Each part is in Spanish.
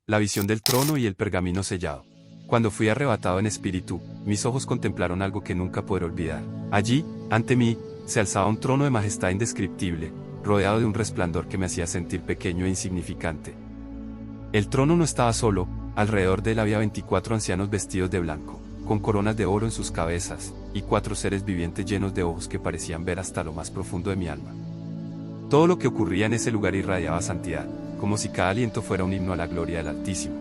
la visión del trono y el pergamino sellado. Cuando fui arrebatado en espíritu, mis ojos contemplaron algo que nunca podré olvidar. Allí, ante mí, se alzaba un trono de majestad indescriptible, rodeado de un resplandor que me hacía sentir pequeño e insignificante. El trono no estaba solo, alrededor de él había 24 ancianos vestidos de blanco, con coronas de oro en sus cabezas, y 4 seres vivientes llenos de ojos que parecían ver hasta lo más profundo de mi alma. Todo lo que ocurría en ese lugar irradiaba santidad, como si cada aliento fuera un himno a la gloria del Altísimo.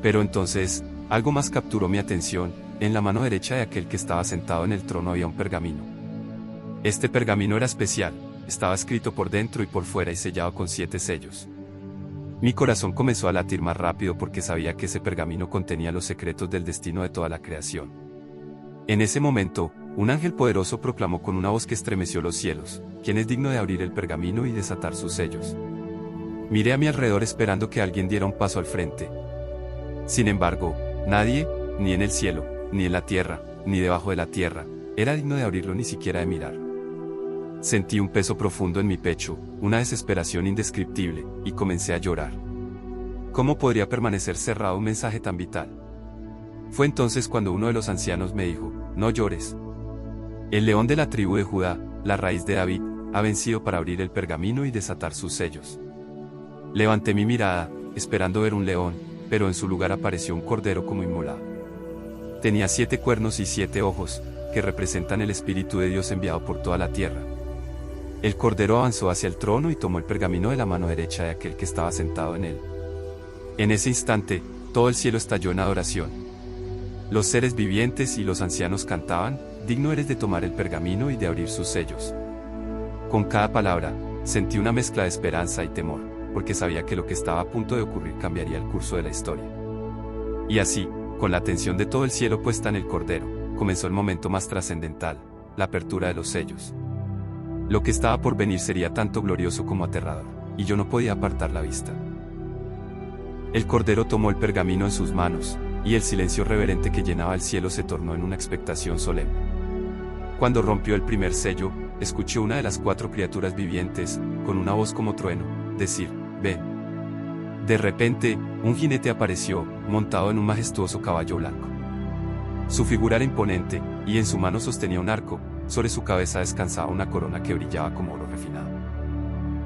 Pero entonces, algo más capturó mi atención. En la mano derecha de aquel que estaba sentado en el trono había un pergamino. Este pergamino era especial, estaba escrito por dentro y por fuera y sellado con 7 sellos. Mi corazón comenzó a latir más rápido porque sabía que ese pergamino contenía los secretos del destino de toda la creación. En ese momento, un ángel poderoso proclamó con una voz que estremeció los cielos: ¿Quién es digno de abrir el pergamino y desatar sus sellos? Miré a mi alrededor esperando que alguien diera un paso al frente. Sin embargo, nadie, ni en el cielo, ni en la tierra, ni debajo de la tierra, era digno de abrirlo ni siquiera de mirar. Sentí un peso profundo en mi pecho, una desesperación indescriptible, y comencé a llorar. ¿Cómo podría permanecer cerrado un mensaje tan vital? Fue entonces cuando uno de los ancianos me dijo: no llores. El león de la tribu de Judá, la raíz de David, ha vencido para abrir el pergamino y desatar sus sellos. Levanté mi mirada, esperando ver un león, pero en su lugar apareció un cordero como inmolado. Tenía 7 cuernos y 7 ojos, que representan el Espíritu de Dios enviado por toda la tierra. El cordero avanzó hacia el trono y tomó el pergamino de la mano derecha de aquel que estaba sentado en él. En ese instante, todo el cielo estalló en adoración. Los seres vivientes y los ancianos cantaban: digno eres de tomar el pergamino y de abrir sus sellos. Con cada palabra, sentí una mezcla de esperanza y temor, porque sabía que lo que estaba a punto de ocurrir cambiaría el curso de la historia. Y así, con la atención de todo el cielo puesta en el cordero, comenzó el momento más trascendental: la apertura de los sellos. Lo que estaba por venir sería tanto glorioso como aterrador, y yo no podía apartar la vista. El cordero tomó el pergamino en sus manos, y el silencio reverente que llenaba el cielo se tornó en una expectación solemne. Cuando rompió el primer sello, escuché una de las 4 criaturas vivientes, con una voz como trueno, decir: ven. De repente, un jinete apareció, montado en un majestuoso caballo blanco. Su figura era imponente, y en su mano sostenía un arco. Sobre su cabeza descansaba una corona que brillaba como oro refinado.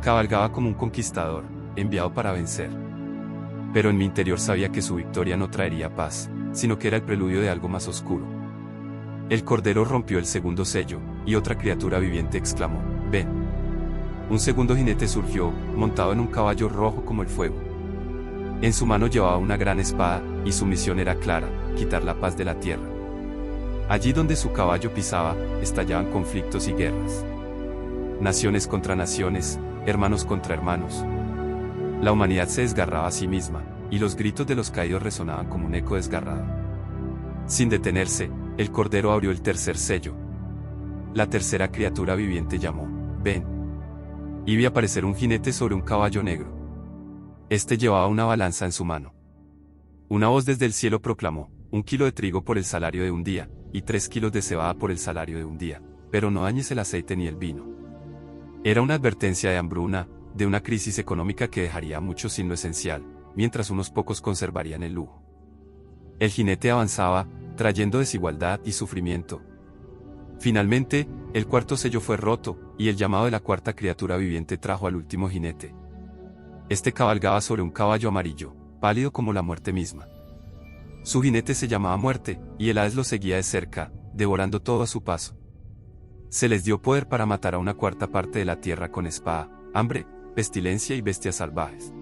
Cabalgaba como un conquistador, enviado para vencer. Pero en mi interior sabía que su victoria no traería paz, sino que era el preludio de algo más oscuro. El cordero rompió el segundo sello, y otra criatura viviente exclamó: ven. Un segundo jinete surgió, montado en un caballo rojo como el fuego. En su mano llevaba una gran espada, y su misión era clara: quitar la paz de la tierra. Allí donde su caballo pisaba, estallaban conflictos y guerras. Naciones contra naciones, hermanos contra hermanos. La humanidad se desgarraba a sí misma, y los gritos de los caídos resonaban como un eco desgarrado. Sin detenerse, el cordero abrió el tercer sello. La tercera criatura viviente llamó: ven. Y vi aparecer un jinete sobre un caballo negro. Este llevaba una balanza en su mano. Una voz desde el cielo proclamó: 1 kilo de trigo por el salario de un día, y 3 kilos de cebada por el salario de un día, pero no dañes el aceite ni el vino. Era una advertencia de hambruna, de una crisis económica que dejaría a muchos sin lo esencial, mientras unos pocos conservarían el lujo. El jinete avanzaba, trayendo desigualdad y sufrimiento. Finalmente, el cuarto sello fue roto, y el llamado de la cuarta criatura viviente trajo al último jinete. Este cabalgaba sobre un caballo amarillo, pálido como la muerte misma. Su jinete se llamaba Muerte, y el Hades lo seguía de cerca, devorando todo a su paso. Se les dio poder para matar a una cuarta parte de la tierra con espada, hambre, pestilencia y bestias salvajes.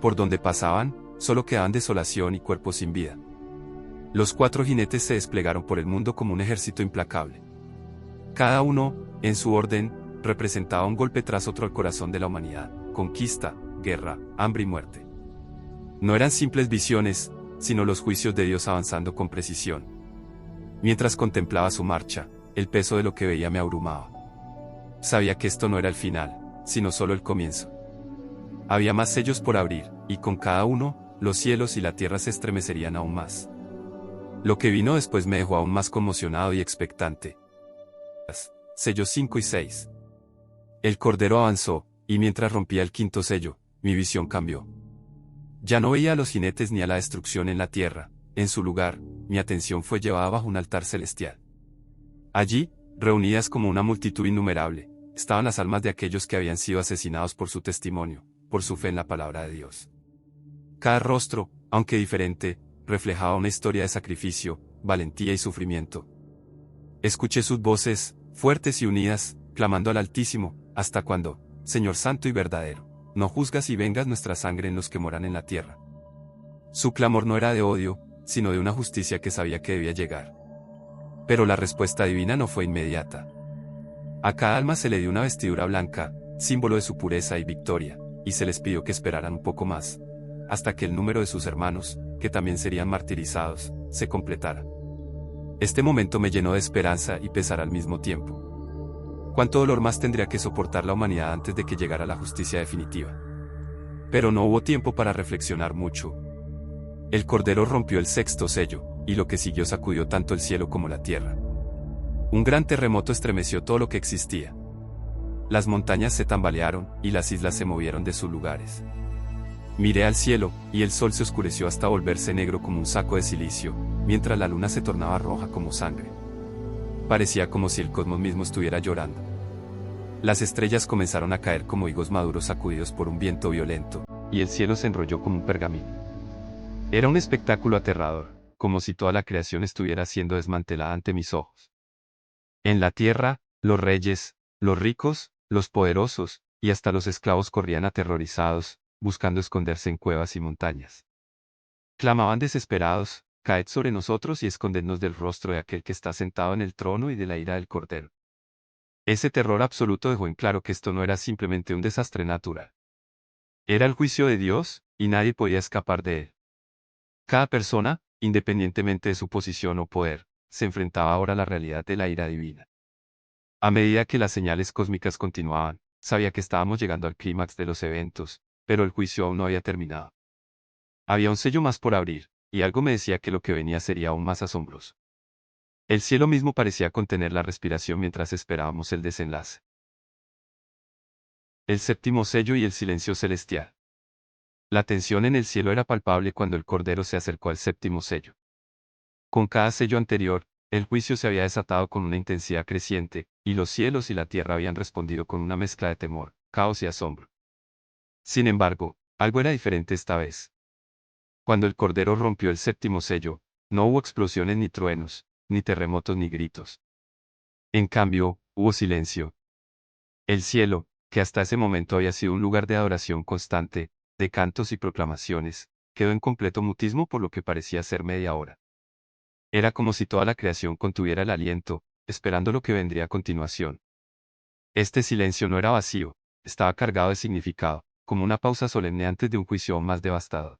Por donde pasaban, solo quedaban desolación y cuerpos sin vida. Los 4 jinetes se desplegaron por el mundo como un ejército implacable. Cada uno, en su orden, representaba un golpe tras otro al corazón de la humanidad: conquista, guerra, hambre y muerte. No eran simples visiones, sino los juicios de Dios avanzando con precisión. Mientras contemplaba su marcha, el peso de lo que veía me abrumaba. Sabía que esto no era el final, sino solo el comienzo. Había más sellos por abrir, y con cada uno, los cielos y la tierra se estremecerían aún más. Lo que vino después me dejó aún más conmocionado y expectante. Sellos 5 y 6. El cordero avanzó, y mientras rompía el quinto sello, mi visión cambió. Ya no veía a los jinetes ni a la destrucción en la tierra. En su lugar, mi atención fue llevada bajo un altar celestial. Allí, reunidas como una multitud innumerable, estaban las almas de aquellos que habían sido asesinados por su testimonio, por su fe en la palabra de Dios. Cada rostro, aunque diferente, reflejaba una historia de sacrificio, valentía y sufrimiento. Escuché sus voces, fuertes y unidas, clamando al Altísimo: ¿hasta cuándo, Señor santo y verdadero, no juzgas y vengas nuestra sangre en los que moran en la tierra? Su clamor no era de odio, sino de una justicia que sabía que debía llegar. Pero la respuesta divina no fue inmediata. A cada alma se le dio una vestidura blanca, símbolo de su pureza y victoria, y se les pidió que esperaran un poco más, hasta que el número de sus hermanos, que también serían martirizados, se completara. Este momento me llenó de esperanza y pesar al mismo tiempo. ¿Cuánto dolor más tendría que soportar la humanidad antes de que llegara la justicia definitiva? Pero no hubo tiempo para reflexionar mucho. El Cordero rompió el sexto sello, y lo que siguió sacudió tanto el cielo como la tierra. Un gran terremoto estremeció todo lo que existía. Las montañas se tambalearon, y las islas se movieron de sus lugares. Miré al cielo, y el sol se oscureció hasta volverse negro como un saco de silicio, mientras la luna se tornaba roja como sangre. Parecía como si el cosmos mismo estuviera llorando. Las estrellas comenzaron a caer como higos maduros sacudidos por un viento violento, y el cielo se enrolló como un pergamino. Era un espectáculo aterrador, como si toda la creación estuviera siendo desmantelada ante mis ojos. En la tierra, los reyes, los ricos, los poderosos, y hasta los esclavos corrían aterrorizados, buscando esconderse en cuevas y montañas. Clamaban desesperados: «Caed sobre nosotros y escondednos del rostro de aquel que está sentado en el trono y de la ira del Cordero». Ese terror absoluto dejó en claro que esto no era simplemente un desastre natural. Era el juicio de Dios, y nadie podía escapar de él. Cada persona, independientemente de su posición o poder, se enfrentaba ahora a la realidad de la ira divina. A medida que las señales cósmicas continuaban, sabía que estábamos llegando al clímax de los eventos, pero el juicio aún no había terminado. Había un sello más por abrir, y algo me decía que lo que venía sería aún más asombroso. El cielo mismo parecía contener la respiración mientras esperábamos el desenlace. El séptimo sello y el silencio celestial. La tensión en el cielo era palpable cuando el Cordero se acercó al séptimo sello. Con cada sello anterior, el juicio se había desatado con una intensidad creciente, y los cielos y la tierra habían respondido con una mezcla de temor, caos y asombro. Sin embargo, algo era diferente esta vez. Cuando el Cordero rompió el séptimo sello, no hubo explosiones ni truenos, ni terremotos ni gritos. En cambio, hubo silencio. El cielo, que hasta ese momento había sido un lugar de adoración constante, de cantos y proclamaciones, quedó en completo mutismo por lo que parecía ser media hora. Era como si toda la creación contuviera el aliento, esperando lo que vendría a continuación. Este silencio no era vacío, estaba cargado de significado, como una pausa solemne antes de un juicio aún más devastador.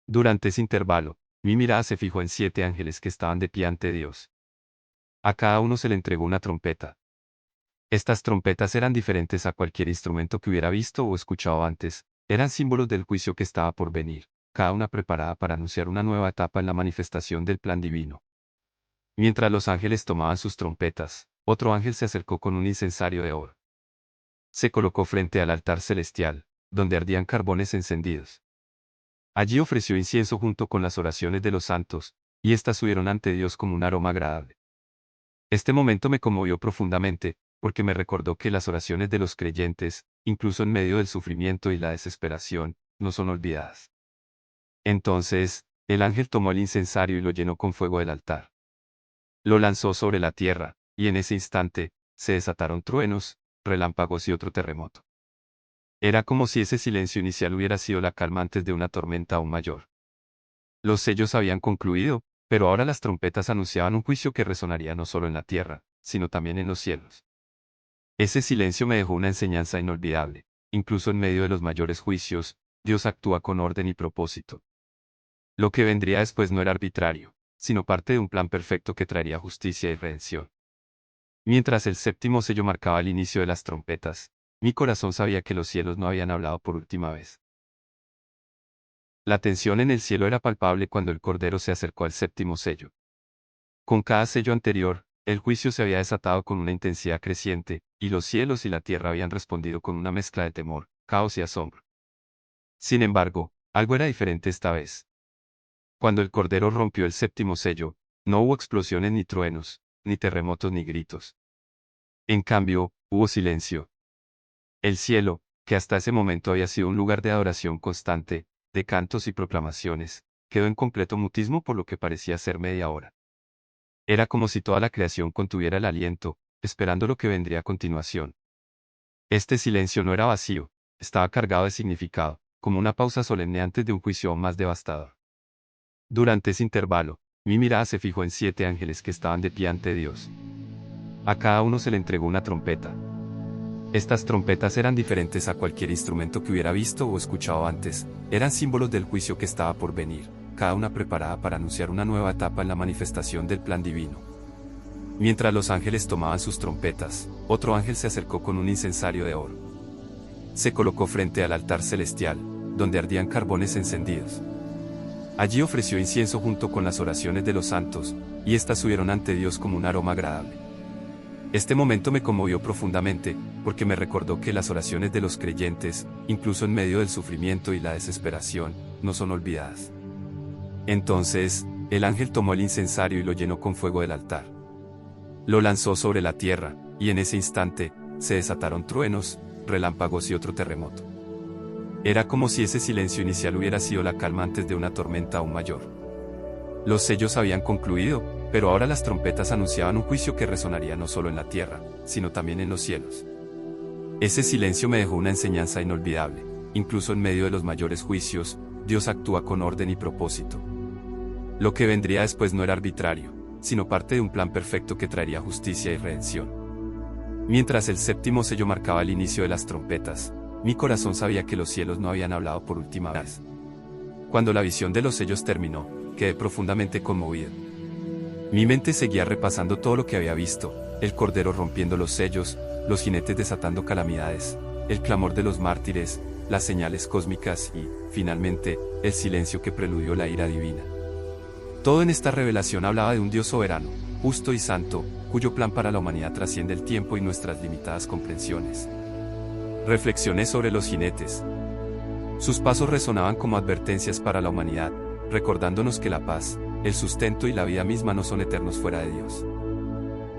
Durante ese intervalo, mi mirada se fijó en 7 ángeles que estaban de pie ante Dios. A cada uno se le entregó una trompeta. Estas trompetas eran diferentes a cualquier instrumento que hubiera visto o escuchado antes, eran símbolos del juicio que estaba por venir, cada una preparada para anunciar una nueva etapa en la manifestación del plan divino. Mientras los ángeles tomaban sus trompetas, otro ángel se acercó con un incensario de oro. Se colocó frente al altar celestial, donde ardían carbones encendidos. Allí ofreció incienso junto con las oraciones de los santos, y éstas subieron ante Dios como un aroma agradable. Este momento me conmovió profundamente, porque me recordó que las oraciones de los creyentes, incluso en medio del sufrimiento y la desesperación, no son olvidadas. Entonces, el ángel tomó el incensario y lo llenó con fuego del altar. Lo lanzó sobre la tierra, y en ese instante, se desataron truenos, relámpagos y otro terremoto. Era como si ese silencio inicial hubiera sido la calma antes de una tormenta aún mayor. Los sellos habían concluido, pero ahora las trompetas anunciaban un juicio que resonaría no solo en la tierra, sino también en los cielos. Ese silencio me dejó una enseñanza inolvidable. Incluso en medio de los mayores juicios, Dios actúa con orden y propósito. Lo que vendría después no era arbitrario, sino parte de un plan perfecto que traería justicia y redención. Mientras el séptimo sello marcaba el inicio de las trompetas, mi corazón sabía que los cielos no habían hablado por última vez. La tensión en el cielo era palpable cuando el Cordero se acercó al séptimo sello. Con cada sello anterior, el juicio se había desatado con una intensidad creciente, y los cielos y la tierra habían respondido con una mezcla de temor, caos y asombro. Sin embargo, Algo era diferente esta vez. Cuando el Cordero rompió el séptimo sello, no hubo explosiones ni truenos, ni terremotos ni gritos. En cambio, hubo silencio. El cielo, que hasta ese momento había sido un lugar de adoración constante, de cantos y proclamaciones, quedó en completo mutismo por lo que parecía ser media hora. Era como si toda la creación contuviera el aliento, esperando lo que vendría a continuación. Este silencio no era vacío, estaba cargado de significado, como una pausa solemne antes de un juicio aún más devastador. Durante ese intervalo, mi mirada se fijó en 7 ángeles que estaban de pie ante Dios. A cada uno se le entregó una trompeta. Estas trompetas eran diferentes a cualquier instrumento que hubiera visto o escuchado antes, eran símbolos del juicio que estaba por venir, cada una preparada para anunciar una nueva etapa en la manifestación del plan divino. Mientras los ángeles tomaban sus trompetas, otro ángel se acercó con un incensario de oro. Se colocó frente al altar celestial, donde ardían carbones encendidos. Allí ofreció incienso junto con las oraciones de los santos, y éstas subieron ante Dios como un aroma agradable. Este momento me conmovió profundamente, porque me recordó que las oraciones de los creyentes, incluso en medio del sufrimiento y la desesperación, no son olvidadas. Entonces, el ángel tomó el incensario y lo llenó con fuego del altar. Lo lanzó sobre la tierra, y en ese instante, se desataron truenos, relámpagos y otro terremoto. Era como si ese silencio inicial hubiera sido la calma antes de una tormenta aún mayor. Los sellos habían concluido, pero ahora las trompetas anunciaban un juicio que resonaría no solo en la tierra, sino también en los cielos. Ese silencio me dejó una enseñanza inolvidable. Incluso en medio de los mayores juicios, Dios actúa con orden y propósito. Lo que vendría después no era arbitrario, sino parte de un plan perfecto que traería justicia y redención. Mientras el séptimo sello marcaba el inicio de las trompetas, mi corazón sabía que los cielos no habían hablado por última vez. Cuando la visión de los sellos terminó, quedé profundamente conmovido. Mi mente seguía repasando todo lo que había visto, el Cordero rompiendo los sellos, los jinetes desatando calamidades, el clamor de los mártires, las señales cósmicas y, finalmente, el silencio que preludió la ira divina. Todo en esta revelación hablaba de un Dios soberano, justo y santo, cuyo plan para la humanidad trasciende el tiempo y nuestras limitadas comprensiones. Reflexioné sobre los jinetes. Sus pasos resonaban como advertencias para la humanidad, recordándonos que la paz, el sustento y la vida misma no son eternos fuera de Dios.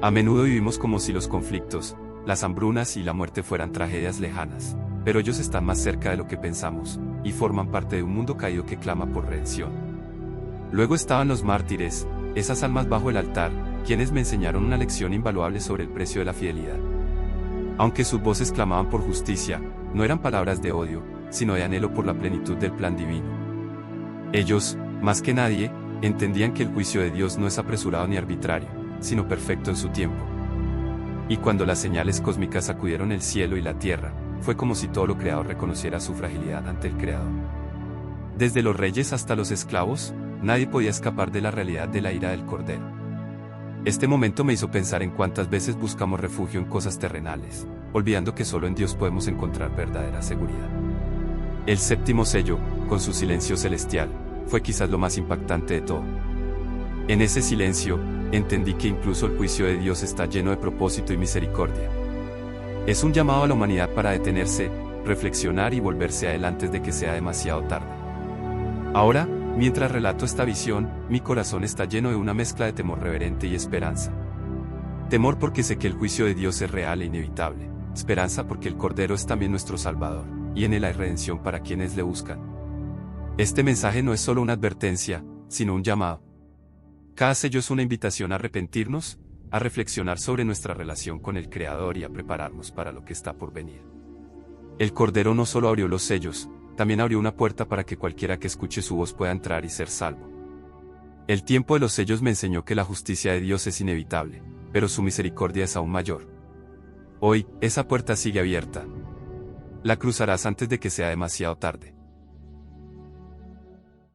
A menudo vivimos como si los conflictos, las hambrunas y la muerte fueran tragedias lejanas, pero ellos están más cerca de lo que pensamos, y forman parte de un mundo caído que clama por redención. Luego estaban los mártires, esas almas bajo el altar, quienes me enseñaron una lección invaluable sobre el precio de la fidelidad. Aunque sus voces clamaban por justicia, no eran palabras de odio, sino de anhelo por la plenitud del plan divino. Ellos, más que nadie, entendían que el juicio de Dios no es apresurado ni arbitrario, sino perfecto en su tiempo. Y cuando las señales cósmicas sacudieron el cielo y la tierra, fue como si todo lo creado reconociera su fragilidad ante el Creador. Desde los reyes hasta los esclavos, nadie podía escapar de la realidad de la ira del Cordero. Este momento me hizo pensar en cuántas veces buscamos refugio en cosas terrenales, olvidando que solo en Dios podemos encontrar verdadera seguridad. El séptimo sello, con su silencio celestial, fue quizás lo más impactante de todo. En ese silencio, entendí que incluso el juicio de Dios está lleno de propósito y misericordia. Es un llamado a la humanidad para detenerse, reflexionar y volverse a Él antes de que sea demasiado tarde. Ahora, mientras relato esta visión, mi corazón está lleno de una mezcla de temor reverente y esperanza. Temor porque sé que el juicio de Dios es real e inevitable. Esperanza porque el Cordero es también nuestro Salvador, y en Él hay redención para quienes le buscan. Este mensaje no es solo una advertencia, sino un llamado. Cada sello es una invitación a arrepentirnos, a reflexionar sobre nuestra relación con el Creador y a prepararnos para lo que está por venir. El Cordero no solo abrió los sellos, también abrió una puerta para que cualquiera que escuche su voz pueda entrar y ser salvo. El tiempo de los sellos me enseñó que la justicia de Dios es inevitable, pero su misericordia es aún mayor. Hoy, esa puerta sigue abierta. La cruzarás antes de que sea demasiado tarde.